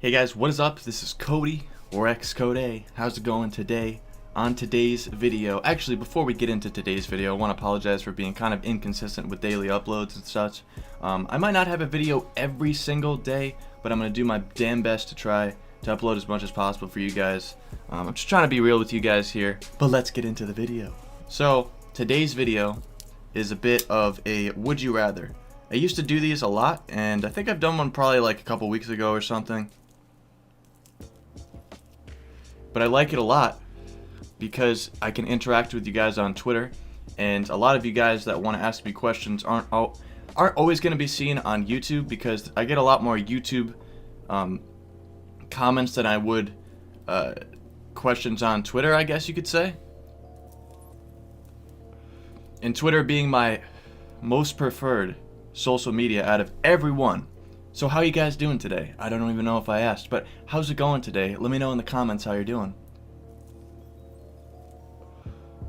Hey guys, what is up? This is Cody, or xCodeh. How's it going today? On today's video, actually before we get into today's video, I want to apologize for being kind of inconsistent with daily uploads and such. I might not have a video every single day, but I'm going to do my damn best to try to upload as much as possible for you guys. I'm just trying to be real with you guys here, but let's get into the video. So, today's video is a bit of a would you rather. I used to do these a lot, and I think I've done one probably like a couple weeks ago or something. But I like it a lot because I can interact with you guys on Twitter, and a lot of you guys that want to ask me questions aren't always going to be seen on YouTube, because I get a lot more YouTube comments than I would questions on Twitter, I guess you could say. And Twitter being my most preferred social media out of everyone. So how you guys doing today? I don't even know if I asked, but how's it going today? Let me know in the comments how you're doing.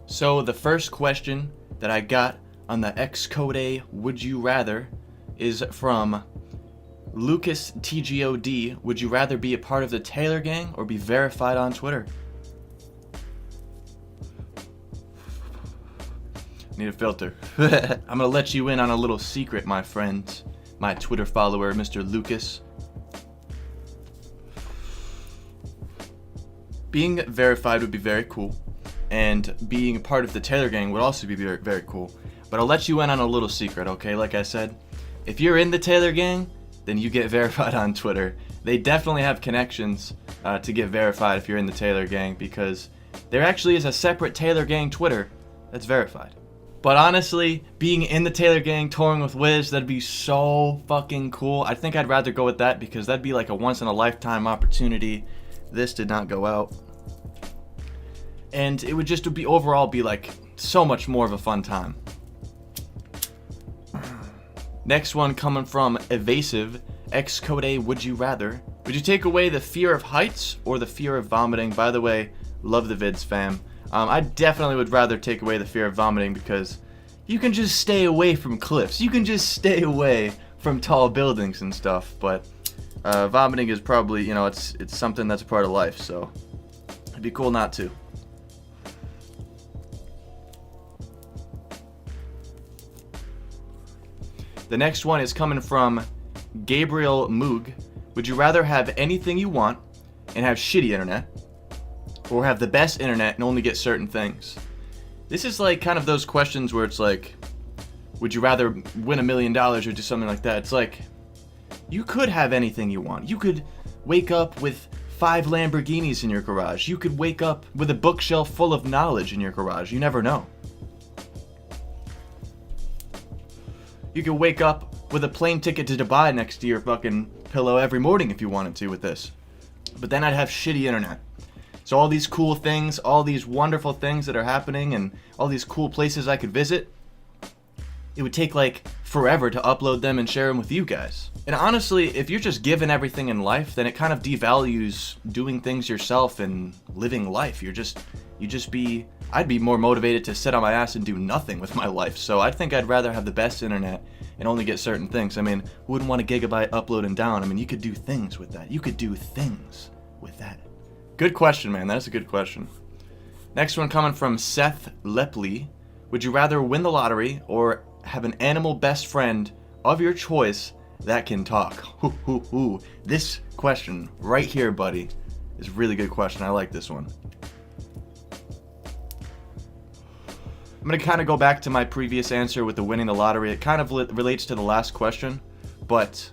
So the first question that I got on the xCodeh Would You Rather is from Lucas TGOD. Would you rather be a part of the Taylor Gang or be verified on Twitter? Need a filter. I'm gonna let you in on a little secret, my friends. My Twitter follower, Mr. Lucas. Being verified would be very cool, and being a part of the Taylor Gang would also be very, very cool. But I'll let you in on a little secret, okay? Like I said, if you're in the Taylor Gang, then you get verified on Twitter. They definitely have connections to get verified if you're in the Taylor Gang, because there actually is a separate Taylor Gang Twitter that's verified. But honestly, being in the Taylor Gang, touring with Wiz, that'd be so fucking cool. I think I'd rather go with that, because that'd be like a once-in-a-lifetime opportunity. This did not go out. And it would just be overall be like so much more of a fun time. Next one coming from Evasive. xCodeh, would you rather? Would you take away the fear of heights or the fear of vomiting? By the way, love the vids, fam. I definitely would rather take away the fear of vomiting, because you can just stay away from cliffs. You can just stay away from tall buildings and stuff. But vomiting is probably, you know, it's something that's a part of life. So it'd be cool not to. The next one is coming from Gabriel Moog. Would you rather have anything you want and have shitty internet, or have the best internet and only get certain things? This is like kind of those questions where it's like, would you rather win $1 million or do something like that? It's like, you could have anything you want. You could wake up with 5 Lamborghinis in your garage. You could wake up with a bookshelf full of knowledge in your garage. You never know. You could wake up with a plane ticket to Dubai next to your fucking pillow every morning if you wanted to with this. But then I'd have shitty internet. So all these cool things, all these wonderful things that are happening, and all these cool places I could visit, it would take like forever to upload them and share them with you guys. And honestly, if you're just given everything in life, then it kind of devalues doing things yourself and living life. I'd be more motivated to sit on my ass and do nothing with my life. So I think I'd rather have the best internet and only get certain things. I mean, who wouldn't want a gigabyte uploading down? I mean, you could do things with that. You could do things with that. Good question, man. That is a good question. Next one coming from Seth Lepley. Would you rather win the lottery or have an animal best friend of your choice that can talk? This question right here, buddy, is a really good question. I like this one. I'm going to kind of go back to my previous answer with the winning the lottery. It kind of relates to the last question, but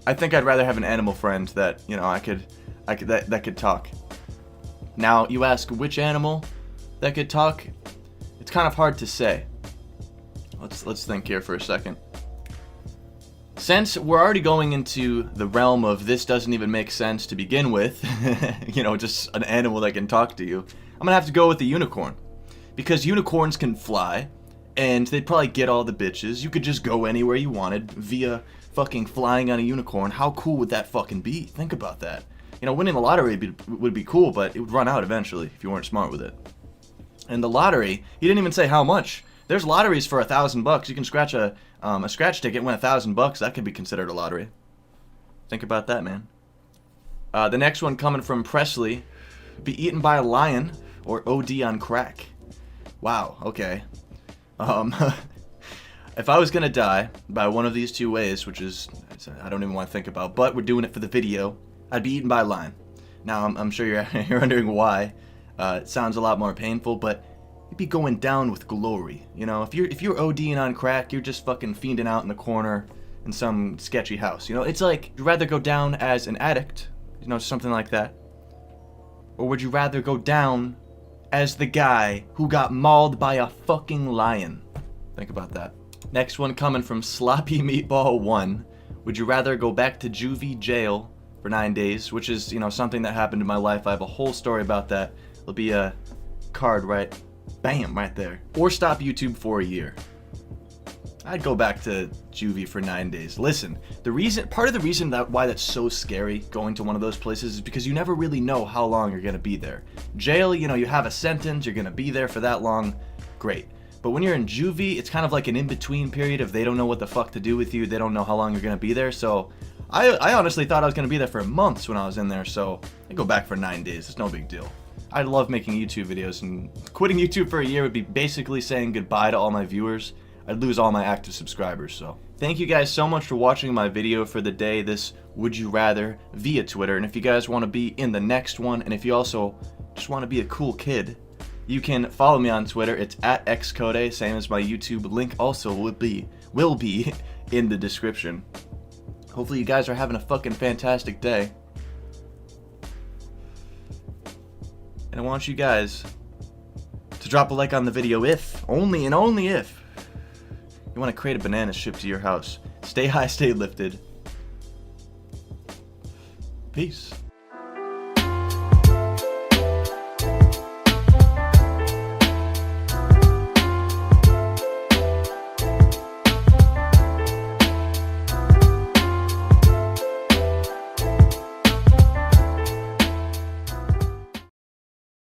I think I'd rather have an animal friend that, you know, that could talk. Now, you ask which animal that could talk? It's kind of hard to say. Let's think here for a second. Since we're already going into the realm of this doesn't even make sense to begin with, you know, just an animal that can talk to you, I'm gonna have to go with the unicorn. Because unicorns can fly, and they'd probably get all the bitches. You could just go anywhere you wanted via fucking flying on a unicorn. How cool would that fucking be? Think about that. You know, winning the lottery would be cool, but it would run out eventually if you weren't smart with it. And the lottery, he didn't even say how much. There's lotteries for $1,000. You can scratch a scratch ticket, win $1,000. That could be considered a lottery. Think about that, man. The next one coming from Presley. Be eaten by a lion or OD on crack. Wow, okay. If I was gonna die by one of these two ways, which is, I don't even want to think about, but we're doing it for the video, I'd be eaten by a lion. Now, I'm sure you're wondering why. It sounds a lot more painful, but you'd be going down with glory. You know, if you're ODing on crack, you're just fucking fiending out in the corner in some sketchy house. You know, it's like, you'd rather go down as an addict, you know, something like that, or would you rather go down as the guy who got mauled by a fucking lion? Think about that. Next one coming from Sloppy Meatball 1. Would you rather go back to juvie jail for 9 days, which is, you know, something that happened in my life. I have a whole story about that. There'll be a card right, bam, right there. Or stop YouTube for a year. I'd go back to juvie for 9 days. Listen, part of the reason why that's so scary going to one of those places is because you never really know how long you're gonna be there. Jail, you know, you have a sentence, you're gonna be there for that long, great. But when you're in juvie, it's kind of like an in-between period if they don't know what the fuck to do with you, they don't know how long you're gonna be there, so I honestly thought I was gonna be there for months when I was in there, so I'd go back for 9 days, it's no big deal. I love making YouTube videos, and quitting YouTube for a year would be basically saying goodbye to all my viewers. I'd lose all my active subscribers, so. Thank you guys so much for watching my video for the day, this Would You Rather via Twitter. And if you guys want to be in the next one, and if you also just want to be a cool kid, you can follow me on Twitter. It's at xCodeh, same as my YouTube. Link also will be in the description. Hopefully you guys are having a fucking fantastic day. And I want you guys to drop a like on the video if, only and only if, you want to crate a banana shipped to your house. Stay high, stay lifted. Peace.